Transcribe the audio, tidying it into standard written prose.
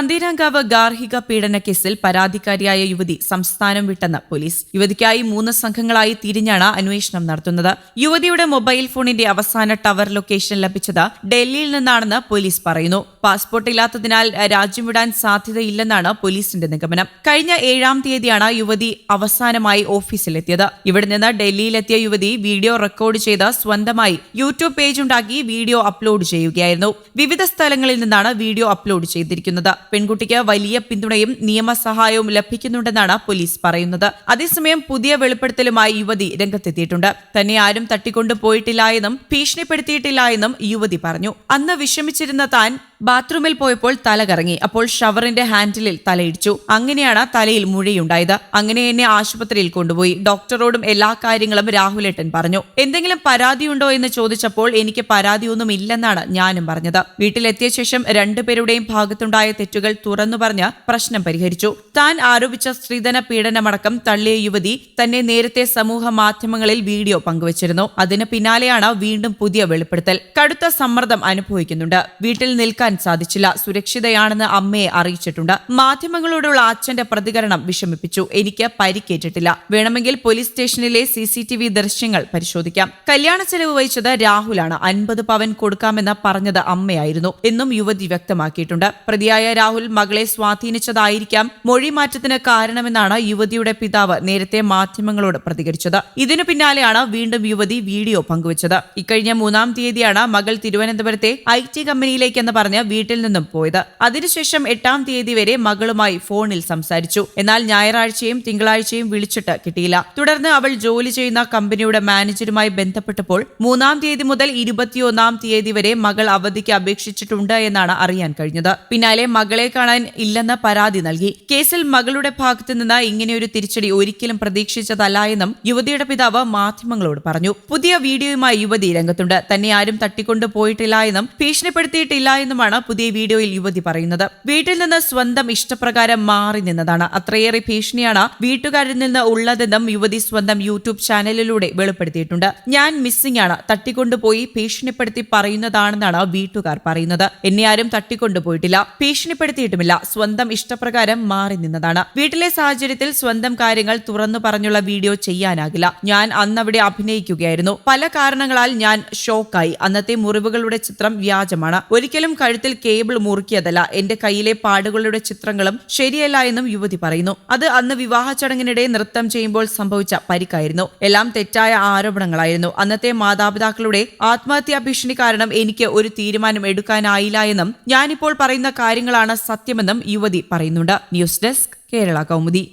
പന്തീരാങ്കാവ് ഗാർഹിക പീഡന കേസിൽ പരാതിക്കാരിയായ യുവതി സംസ്ഥാനം വിട്ടെന്ന് പോലീസ്. യുവതിക്കായി 3 സംഘങ്ങളായി തിരിഞ്ഞാണ് അന്വേഷണം നടത്തുന്നത്. യുവതിയുടെ മൊബൈൽ ഫോണിന്റെ അവസാന ടവർ ലൊക്കേഷൻ ലഭിച്ചത് ഡൽഹിയിൽ നിന്നാണെന്ന് പോലീസ് പറയുന്നു. പാസ്പോർട്ട് ഇല്ലാത്തതിനാൽ രാജ്യം വിടാൻ സാധ്യതയില്ലെന്നാണ് പോലീസിന്റെ നിഗമനം. കഴിഞ്ഞ 7-ാം തീയതിയാണ് യുവതി അവസാനമായി ഓഫീസിലെത്തിയത്. ഇവിടെ നിന്ന് ഡൽഹിയിലെത്തിയ യുവതി വീഡിയോ റെക്കോർഡ് ചെയ്ത് സ്വന്തമായി യൂട്യൂബ് പേജ് ഉണ്ടാക്കി വീഡിയോ അപ്ലോഡ് ചെയ്യുകയായിരുന്നു. വിവിധ സ്ഥലങ്ങളിൽ നിന്നാണ് വീഡിയോ അപ്ലോഡ് ചെയ്തിരിക്കുന്നത്. പെൺകുട്ടിക്ക് വലിയ പിന്തുണയും നിയമസഹായവും ലഭിക്കുന്നുണ്ടെന്നാണ് പോലീസ് പറയുന്നത്. അതേസമയം പുതിയ വെളിപ്പെടുത്തലുമായി യുവതി രംഗത്തെത്തിയിട്ടുണ്ട്. തന്നെ ആരും തട്ടിക്കൊണ്ടു പോയിട്ടില്ല എന്നും ഭീഷണിപ്പെടുത്തിയിട്ടില്ല എന്നും യുവതി പറഞ്ഞു. അന്ന് വിഷമിച്ചിരുന്ന താൻ ബാത്റൂമിൽ പോയപ്പോൾ തല കറങ്ങി. അപ്പോൾ ഷവറിന്റെ ഹാൻഡിലിൽ തലയിടിച്ചു. അങ്ങനെയാണ് തലയിൽ മുഴയുണ്ടായത്. അങ്ങനെ എന്നെ ആശുപത്രിയിൽ കൊണ്ടുപോയി. ഡോക്ടറോടും എല്ലാ കാര്യങ്ങളും രാഹുലേട്ടൻ പറഞ്ഞു. എന്തെങ്കിലും പരാതിയുണ്ടോ എന്ന് ചോദിച്ചപ്പോൾ എനിക്ക് പരാതിയൊന്നും ഇല്ലെന്നാണ് ഞാനും പറഞ്ഞത്. വീട്ടിലെത്തിയ ശേഷം രണ്ടുപേരുടെയും ഭാഗത്തുണ്ടായ തെറ്റുകൾ തുറന്നു പറഞ്ഞ് പ്രശ്നം പരിഹരിച്ചു. താൻ ആരോപിച്ച സ്ത്രീധന പീഡനമടക്കം തള്ളിയ യുവതി തന്നെ നേരത്തെ സമൂഹ മാധ്യമങ്ങളിൽ വീഡിയോ പങ്കുവച്ചിരുന്നു. അതിന് പിന്നാലെയാണ് വീണ്ടും പുതിയ വെളിപ്പെടുത്തൽ. കടുത്ത സമ്മർദ്ദം അനുഭവിക്കുന്നുണ്ട്. വീട്ടിൽ നിൽക്കാൻ സാധിച്ചില്ല. സുരക്ഷിതയാണെന്ന് അമ്മയെ അറിയിച്ചിട്ടുണ്ട്. മാധ്യമങ്ങളോടുള്ള അച്ഛന്റെ പ്രതികരണം വിഷമിപ്പിച്ചു. എനിക്ക് പരിക്കേറ്റിട്ടില്ല. വേണമെങ്കിൽ പോലീസ് സ്റ്റേഷനിലെ CCTV ദൃശ്യങ്ങൾ പരിശോധിക്കാം. കല്യാണ ചെലവ് വഹിച്ചത് രാഹുലാണ്. 50 പവൻ കൊടുക്കാമെന്ന് പറഞ്ഞത് അമ്മയായിരുന്നു എന്നും യുവതി വ്യക്തമാക്കിയിട്ടുണ്ട്. പ്രതിയായ രാഹുൽ മകളെ സ്വാധീനിച്ചതായിരിക്കാം മൊഴിമാറ്റത്തിന് കാരണമെന്നാണ് യുവതിയുടെ പിതാവ് നേരത്തെ മാധ്യമങ്ങളോട് പ്രതികരിച്ചത്. ഇതിനു പിന്നാലെയാണ് വീണ്ടും യുവതി വീഡിയോ പങ്കുവച്ചത്. ഇക്കഴിഞ്ഞ 3-ാം തീയതിയാണ് മകൾ തിരുവനന്തപുരത്തെ IT കമ്പനിയിലേക്കെന്ന് പറഞ്ഞ് വീട്ടിൽ നിന്നും പോയത്. അതിനുശേഷം 8-ാം തീയതി വരെ മകളുമായി ഫോണിൽ സംസാരിച്ചു. എന്നാൽ ഞായറാഴ്ചയും തിങ്കളാഴ്ചയും വിളിച്ചിട്ട് കിട്ടിയില്ല. തുടർന്ന് അവൾ ജോലി ചെയ്യുന്ന കമ്പനിയുടെ മാനേജരുമായി ബന്ധപ്പെട്ടപ്പോൾ 3-ാം തീയതി മുതൽ 21-ാം തീയതി വരെ മകൾ അവധിക്ക് അപേക്ഷിച്ചിട്ടുണ്ട് എന്നാണ് അറിയാൻ കഴിഞ്ഞത്. പിന്നാലെ മകളെ കാണാൻ ഇല്ലെന്ന് പരാതി നൽകി. കേസിൽ മകളുടെ ഭാഗത്തു നിന്ന് ഇങ്ങനെയൊരു തിരിച്ചടി ഒരിക്കലും പ്രതീക്ഷിച്ചതല്ല എന്നും യുവതിയുടെ പിതാവ് മാധ്യമങ്ങളോട് പറഞ്ഞു. പുതിയ വീഡിയോയുമായി യുവതി രംഗത്തുണ്ട്. തന്നെ ആരും തട്ടിക്കൊണ്ടു പോയിട്ടില്ല എന്നും ഭീഷണിപ്പെടുത്തിയിട്ടില്ല എന്നുമാണ് പുതിയ വീഡിയോയിൽ യുവതി പറയുന്നത്. വീട്ടിൽ നിന്ന് സ്വന്തം ഇഷ്ടപ്രകാരം മാറി നിന്നതാണ്. അത്രയേറെ ഭീഷണിയാണ് വീട്ടുകാരിൽ നിന്ന് ഉള്ളതെന്നും യുവതി സ്വന്തം യൂട്യൂബ് ചാനലിലൂടെ വെളിപ്പെടുത്തിയിട്ടുണ്ട്. ഞാൻ മിസ്സിംഗ് ആണ്, തട്ടിക്കൊണ്ടുപോയി ഭീഷണിപ്പെടുത്തി പറയുന്നതാണെന്നാണ് വീട്ടുകാർ പറയുന്നത്. എന്നെ ആരും തട്ടിക്കൊണ്ടുപോയിട്ടില്ല, ഭീഷണിപ്പെടുത്തിയിട്ടുമില്ല. സ്വന്തം ഇഷ്ടപ്രകാരം മാറി നിന്നതാണ്. വീട്ടിലെ സാഹചര്യത്തിൽ സ്വന്തം കാര്യങ്ങൾ തുറന്നു പറഞ്ഞുള്ള വീഡിയോ ചെയ്യാനാകില്ല. ഞാൻ അന്നവിടെ അഭിനയിക്കുകയായിരുന്നു. പല കാരണങ്ങളാൽ ഞാൻ ഷോക്കായി. അന്നത്തെ മുറിവുകളുടെ ചിത്രം വ്യാജമാണ്. ഒരിക്കലും കഴുത്തിൽ കേബിൾ മുറുക്കിയതല്ല. എന്റെ കയ്യിലെ പാടുകളുടെ ചിത്രങ്ങളും ശരിയല്ല എന്നും യുവതി പറയുന്നു. അത് അന്ന് വിവാഹ ചടങ്ങിനിടെ നൃത്തം ചെയ്യുമ്പോൾ സംഭവിച്ച പരിക്കായിരുന്നു. എല്ലാം തെറ്റായ ആരോപണങ്ങളായിരുന്നു. അന്നത്തെ മാതാപിതാക്കളുടെ ആത്മഹത്യാ ഭീഷണി കാരണം എനിക്ക് ഒരു തീരുമാനം എടുക്കാനായില്ല എന്നും ഞാനിപ്പോൾ പറയുന്ന കാര്യങ്ങളാണ് സത്യമെന്നും യുവതി പറയുന്നുണ്ട്. News desk, Kerala Kaumudi.